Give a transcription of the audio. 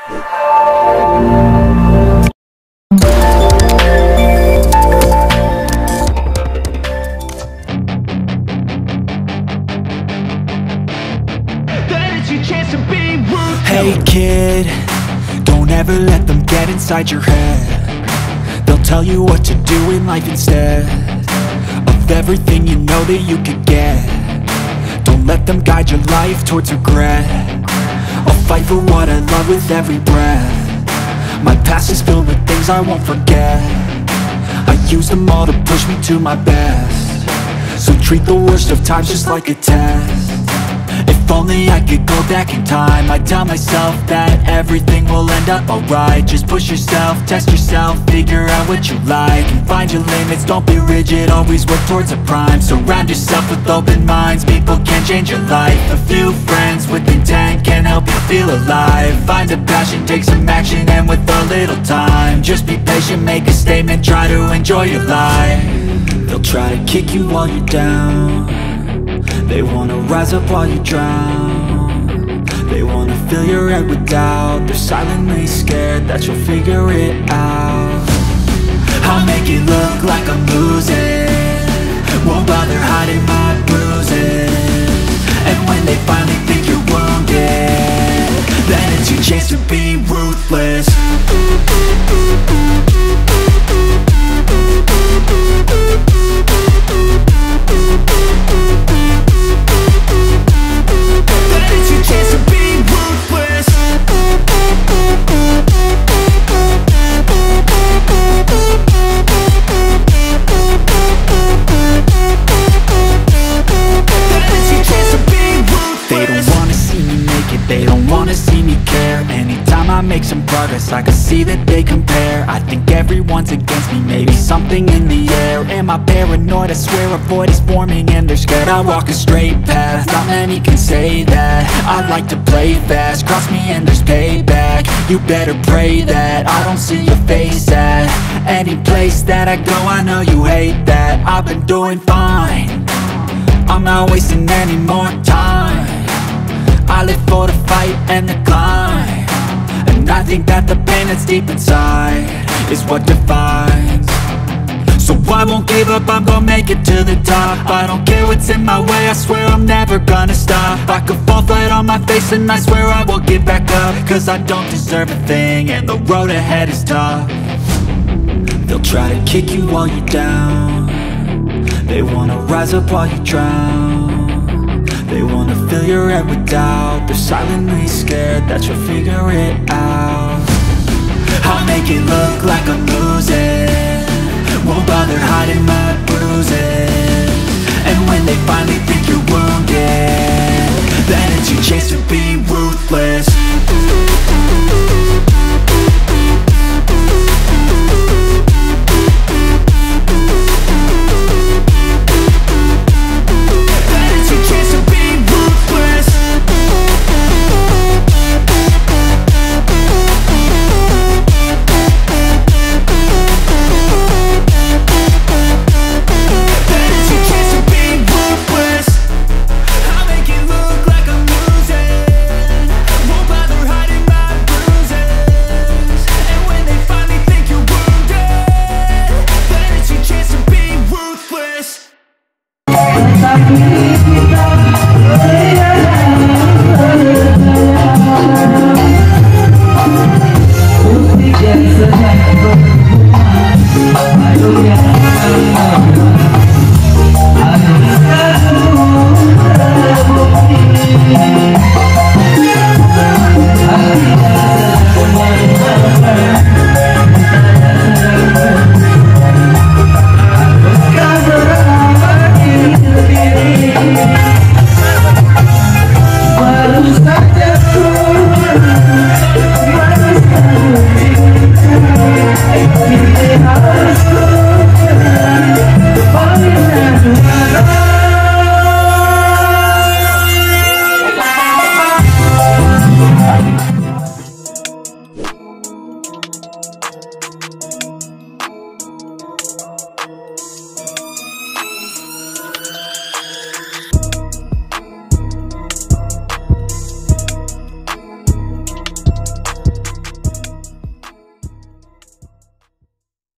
Hey kid, don't ever let them get inside your head. They'll tell you what to do in life instead of everything you know that you could get. Don't let them guide your life towards regret. I'll fight for what I love with every breath. My past is filled with things I won't forget. I use them all to push me to my best. So treat the worst of times just like a test. If only I could go back in time, I'd tell myself that everything will end up alright. Just push yourself, test yourself, figure out what you like, and find your limits, don't be rigid, always work towards a prime. Surround yourself with open minds, people can change your life. A few friends with intent can help you feel alive. Find a passion, take some action, and with a little time, just be patient, make a statement, try to enjoy your life. They'll try to kick you while you're down. They wanna rise up while you drown. They wanna fill your head with doubt. They're silently scared that you'll figure it out. I'll make it look like I'm losing, won't bother hiding my bruises. And when they finally think you're wounded, then it's your chance to be ruthless. Make some progress, I can see that they compare. I think everyone's against me, maybe something in the air. Am I paranoid? I swear a void is forming and they're scared. I walk a straight path, not many can say that. I like to play fast, cross me and there's payback. You better pray that I don't see your face at any place that I go. I know you hate that. I've been doing fine, I'm not wasting any more time. I live for the fight and the climb. And I think that the pain that's deep inside is what defines. So I won't give up, I'm gonna make it to the top. I don't care what's in my way, I swear I'm never gonna stop. I could fall flat on my face and I swear I will get back up. Cause I don't deserve a thing and the road ahead is tough. They'll try to kick you while you're down. They wanna rise up while you drown. They wanna fill your head with doubt. They're silently scared that you'll figure it out. I'll make it look like I'm losing, won't bother hiding my bruises. And when they finally think you're wounded, then it's your chance to be ruthless.